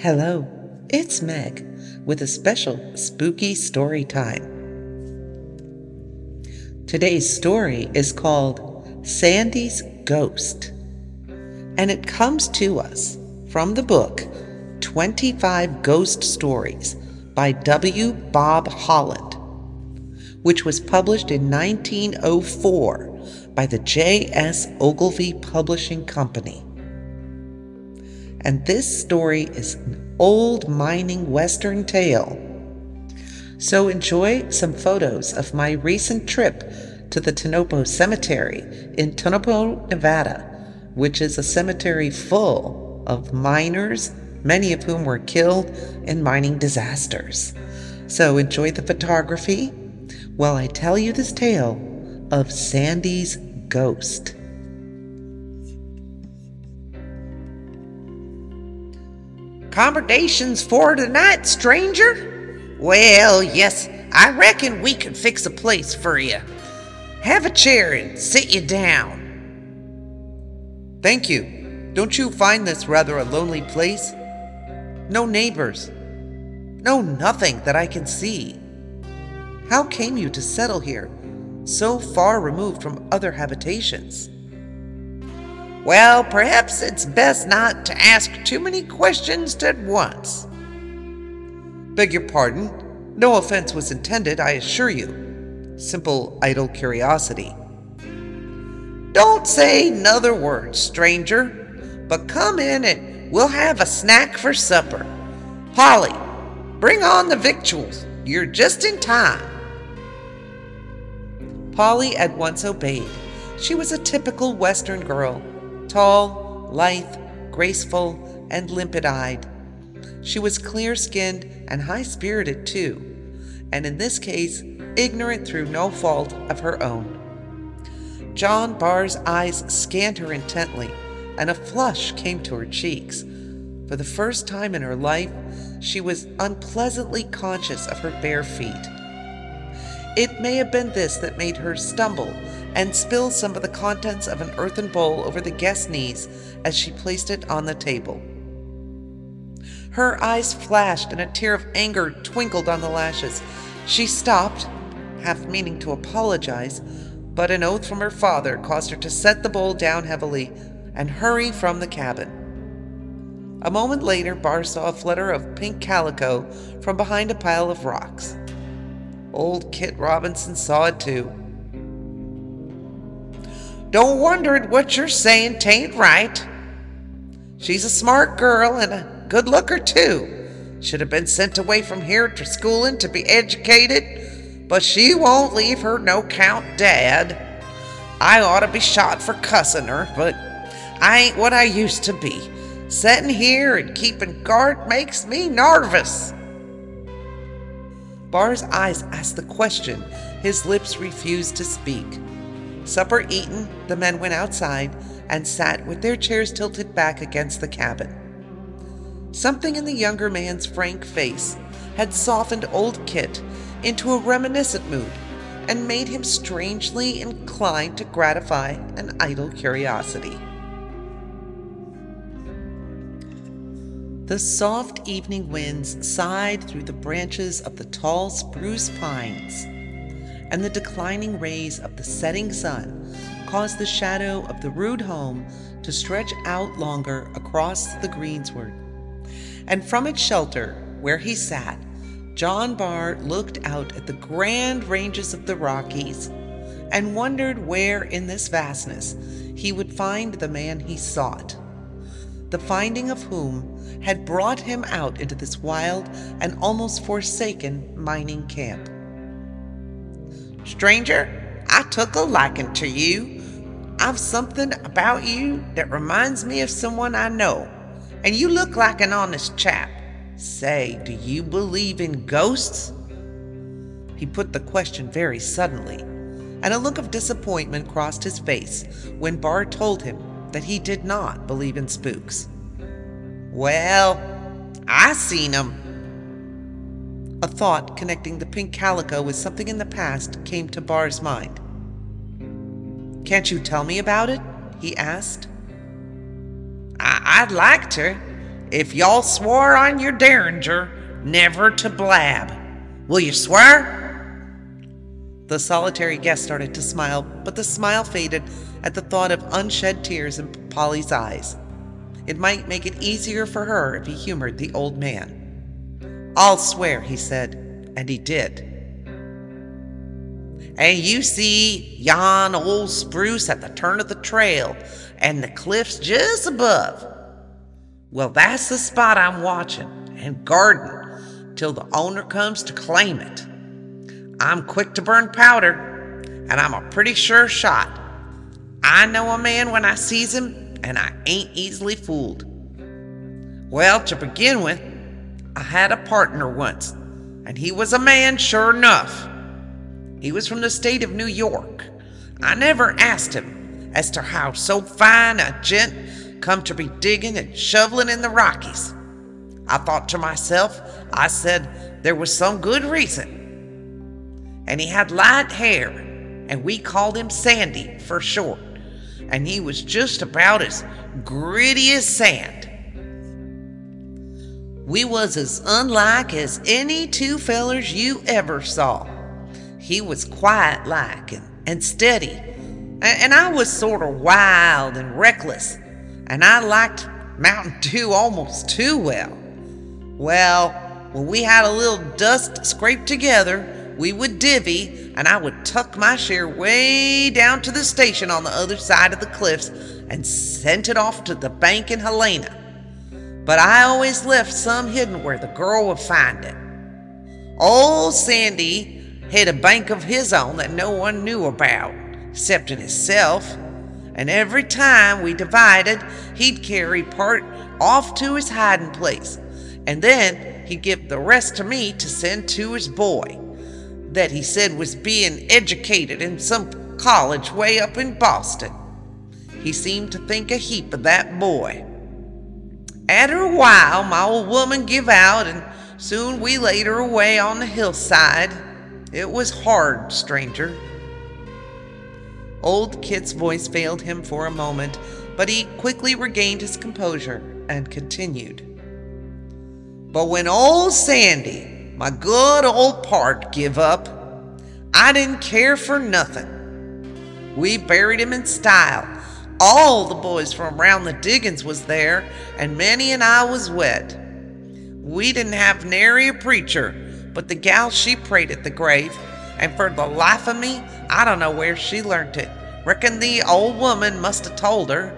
Hello, it's Meg with a special spooky story time. Today's story is called Sandy's Ghost, and it comes to us from the book 25 Ghost Stories by W. Bob Holland, which was published in 1904 by the J.S. Ogilvie Publishing Company. And this story is an old mining western tale. So enjoy some photos of my recent trip to the Tonopah Cemetery in Tonopah, Nevada, which is a cemetery full of miners, many of whom were killed in mining disasters. So enjoy the photography while I tell you this tale of Sandy's Ghost. Accommodations for tonight, stranger? Well, yes, I reckon we can fix a place for you. Have a chair and sit you down. Thank you. Don't you find this rather a lonely place? No neighbors. No nothing that I can see. How came you to settle here, so far removed from other habitations? Well, perhaps it's best not to ask too many questions at once. Beg your pardon. No offense was intended, I assure you. Simple, idle curiosity. Don't say another word, stranger, but come in and we'll have a snack for supper. Polly, bring on the victuals. You're just in time. Polly at once obeyed. She was a typical Western girl. Tall, lithe, graceful, and limpid-eyed. She was clear-skinned and high-spirited, too, and in this case, ignorant through no fault of her own. John Barr's eyes scanned her intently, and a flush came to her cheeks. For the first time in her life, she was unpleasantly conscious of her bare feet. It may have been this that made her stumble and spill some of the contents of an earthen bowl over the guest's knees as she placed it on the table. Her eyes flashed and a tear of anger twinkled on the lashes. She stopped, half meaning to apologize, but an oath from her father caused her to set the bowl down heavily and hurry from the cabin. A moment later, Barr saw a flutter of pink calico from behind a pile of rocks. Old Kit Robinson saw it too. Don't wonder at what you're saying, 'tain't right. She's a smart girl and a good looker, too. Should have been sent away from here to schooling to be educated, but she won't leave her no-count dad. I ought to be shot for cussing her, but I ain't what I used to be. Setting here and keeping guard makes me nervous. Barr's eyes asked the question. His lips refused to speak. Supper eaten, the men went outside and sat with their chairs tilted back against the cabin. Something in the younger man's frank face had softened old Kit into a reminiscent mood and made him strangely inclined to gratify an idle curiosity. The soft evening winds sighed through the branches of the tall spruce pines, and the declining rays of the setting sun caused the shadow of the rude home to stretch out longer across the greensward. And from its shelter, where he sat, John Barr looked out at the grand ranges of the Rockies and wondered where in this vastness he would find the man he sought, the finding of whom had brought him out into this wild and almost forsaken mining camp. Stranger, I took a liking to you. I've something about you that reminds me of someone I know, and you look like an honest chap. Say, do you believe in ghosts? He put the question very suddenly, and a look of disappointment crossed his face when Barr told him that he did not believe in spooks. Well, I seen 'em. A thought connecting the pink calico with something in the past came to Barr's mind. "Can't you tell me about it?" he asked. I'd like to, if y'all swore on your derringer never to blab. Will you swear?" The solitary guest started to smile, but the smile faded at the thought of unshed tears in Polly's eyes. It might make it easier for her if he humored the old man. "I'll swear," he said, and he did. "And you see yon old spruce at the turn of the trail and the cliffs just above? Well, that's the spot I'm watching and guarding till the owner comes to claim it. I'm quick to burn powder, and I'm a pretty sure shot. I know a man when I sees him, and I ain't easily fooled. Well, to begin with, I had a partner once, and he was a man sure enough. He was from the state of New York. I never asked him as to how so fine a gent come to be digging and shoveling in the Rockies. I thought to myself, I said there was some good reason. And he had light hair, and we called him Sandy for short, and he was just about as gritty as sand. We was as unlike as any two fellers you ever saw. He was quiet-like and steady, and I was sort of wild and reckless, and I liked Mountain Dew almost too well. Well, when we had a little dust scraped together, we would divvy, and I would tuck my share way down to the station on the other side of the cliffs and sent it off to the bank in Helena. But I always left some hidden where the girl would find it. Old Sandy had a bank of his own that no one knew about, except in himself, and every time we divided, he'd carry part off to his hiding place, and then he'd give the rest to me to send to his boy, that he said was being educated in some college way up in Boston. He seemed to think a heap of that boy. After a while, my old woman give out, and soon we laid her away on the hillside. It was hard, stranger." Old Kit's voice failed him for a moment, but he quickly regained his composure and continued. "But when old Sandy, my good old pard, give up, I didn't care for nothing. We buried him in style. All the boys from around the diggings was there, and many an eye was wet. We didn't have nary a preacher, but the gal she prayed at the grave, and for the life of me, I don't know where she learnt it. Reckon the old woman must have told her.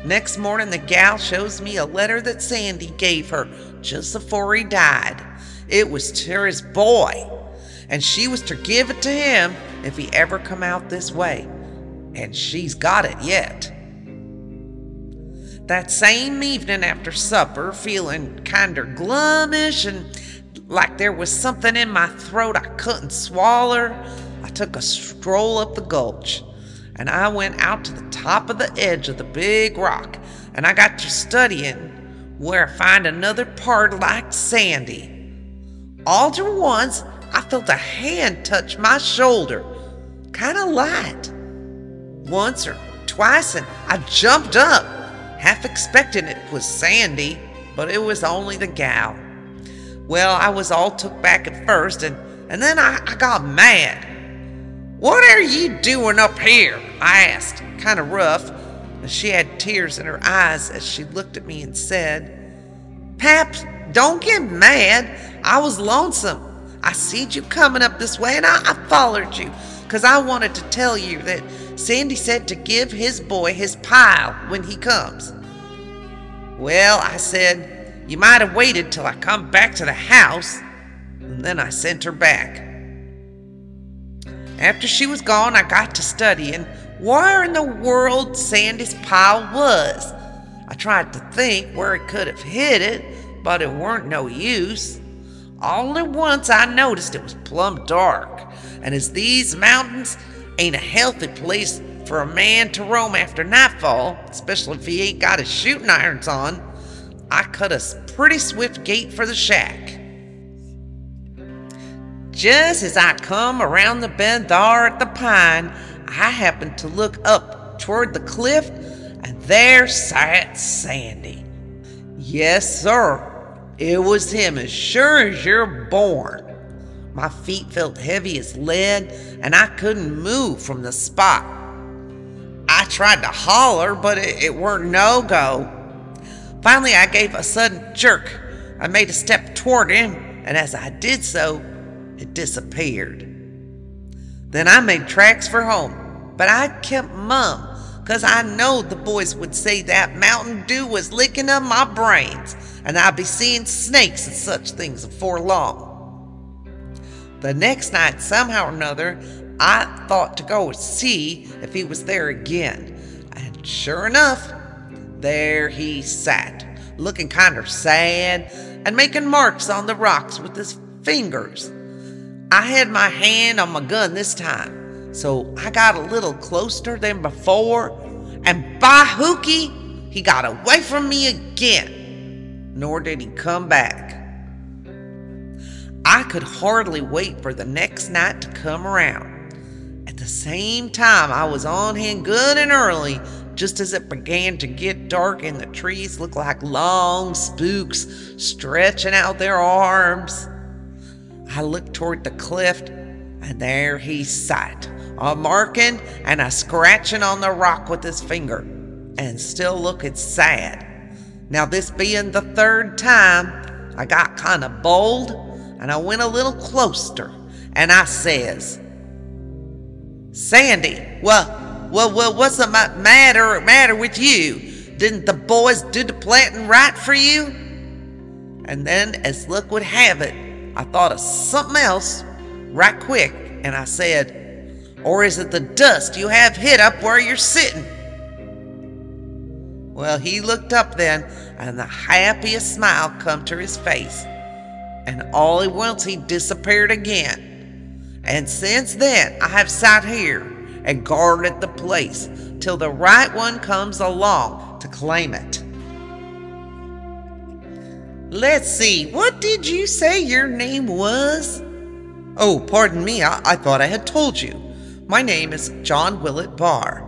Next morning the gal shows me a letter that Sandy gave her just before he died. It was to his boy, and she was to give it to him if he ever come out this way, and she's got it yet." That same evening after supper, feeling kinder glummish and like there was something in my throat I couldn't swaller, I took a stroll up the gulch, and I went out to the top of the edge of the big rock, and I got to studying where I find another part like Sandy. All at once, I felt a hand touch my shoulder, kind of light. Once or twice, and I jumped up, half expecting it was Sandy, but it was only the gal. Well, I was all took back at first, and then I got mad. "What are you doing up here?" I asked, kind of rough, and she had tears in her eyes as she looked at me and said, "Paps, don't get mad. I was lonesome. I seed you coming up this way, and I followed you, 'cause I wanted to tell you that Sandy said to give his boy his pile when he comes." "Well," I said, "you might have waited till I come back to the house." And then I sent her back. After she was gone, I got to studying where in the world Sandy's pile was. I tried to think where it could have hid it, but it weren't no use. All at once I noticed it was plumb dark, and as these mountains ain't a healthy place for a man to roam after nightfall, especially if he ain't got his shooting irons on, I cut a pretty swift gait for the shack. Just as I come around the bend thar at the pine, I happened to look up toward the cliff, and there sat Sandy. Yes, sir. It was him as sure as you're born. My feet felt heavy as lead, and I couldn't move from the spot. I tried to holler, but it weren't no-go. Finally, I gave a sudden jerk. I made a step toward him, and as I did so, it disappeared. Then I made tracks for home, but I kept mum, 'cause I knowed the boys would say that Mountain Dew was licking up my brains, and I'd be seeing snakes and such things before long. The next night, somehow or another, I thought to go see if he was there again, and sure enough, there he sat, looking kind of sad and making marks on the rocks with his fingers. I had my hand on my gun this time, so I got a little closer than before, and by hooky, he got away from me again, nor did he come back. I could hardly wait for the next night to come around. At the same time, I was on hand good and early, just as it began to get dark and the trees looked like long spooks stretching out their arms. I looked toward the cliff, and there he sat, a marking and a scratching on the rock with his finger, and still looking sad. Now, this being the third time, I got kind of bold, and I went a little closer, and I says, "Sandy, what's the matter with you? Didn't the boys do the planting right for you?" And then, as luck would have it, I thought of something else right quick, and I said, "Or is it the dust you have hid up where you're sitting?" Well, he looked up then, and the happiest smile come to his face, and all at once he disappeared again. And since then, I have sat here and guarded the place till the right one comes along to claim it. Let's see, what did you say your name was? Oh, pardon me, I thought I had told you. My name is John Willett Barr.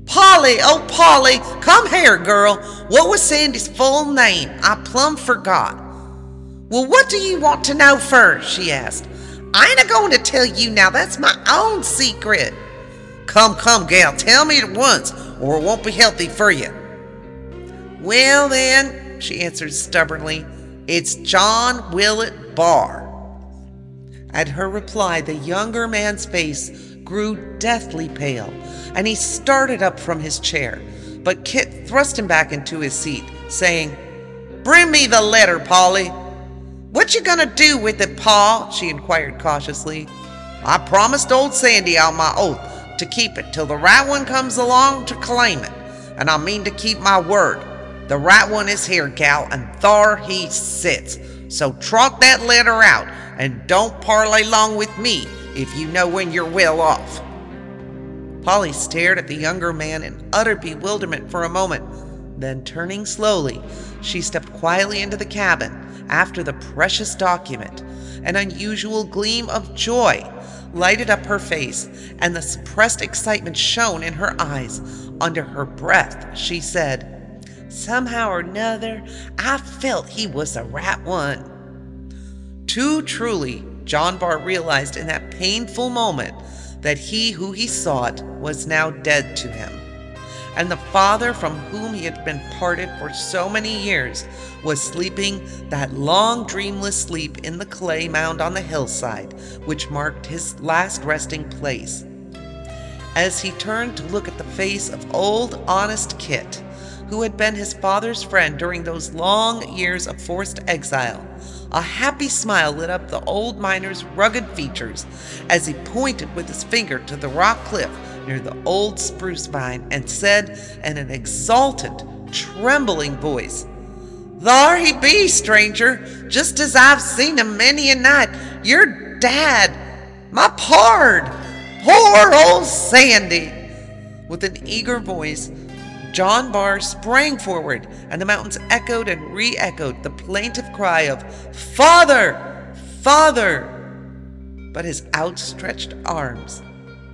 Polly, oh Polly, come here, girl. What was Sandy's full name? I plumb forgot. Well, what do you want to know first? She asked. I ain't going to tell you now. That's my own secret. Come, gal, tell me at once, or it won't be healthy for you. Well, then, she answered stubbornly, it's John Willett Barr. At her reply, the younger man's face grew deathly pale, and he started up from his chair, but Kit thrust him back into his seat, saying, "Bring me the letter, Polly." "What you gonna do with it, Pa?" she inquired cautiously. "I promised old Sandy on my oath to keep it till the right one comes along to claim it, and I mean to keep my word. The right one is here, gal, and thar he sits. So trot that letter out, and don't parley long with me if you know when you're well off." Polly stared at the younger man in utter bewilderment for a moment. Then, turning slowly, she stepped quietly into the cabin after the precious document. An unusual gleam of joy lighted up her face, and the suppressed excitement shone in her eyes. Under her breath, she said, "Somehow or another, I felt he was the right one." Too truly, John Barr realized in that painful moment that he who he sought was now dead to him, and the father from whom he had been parted for so many years was sleeping that long dreamless sleep in the clay mound on the hillside which marked his last resting place. As he turned to look at the face of old honest Kit, who had been his father's friend during those long years of forced exile, a happy smile lit up the old miner's rugged features as he pointed with his finger to the rock cliff near the old spruce vine and said in an exultant, trembling voice, "Thar he be, stranger, just as I've seen him many a night. Your dad, my pard, poor old Sandy." With an eager voice, John Barr sprang forward, and the mountains echoed and re-echoed the plaintive cry of "Father! Father!" But his outstretched arms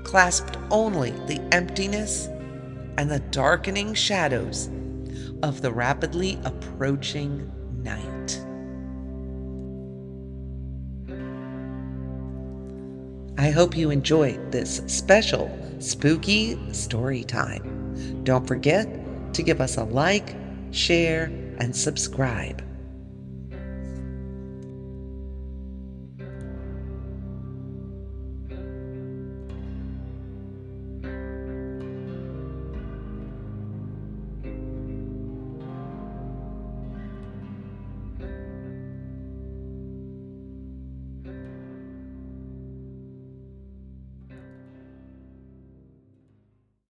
clasped only the emptiness and the darkening shadows, of the rapidly approaching night. I hope you enjoyed this special spooky story time. Don't forget to give us a like, share, and subscribe.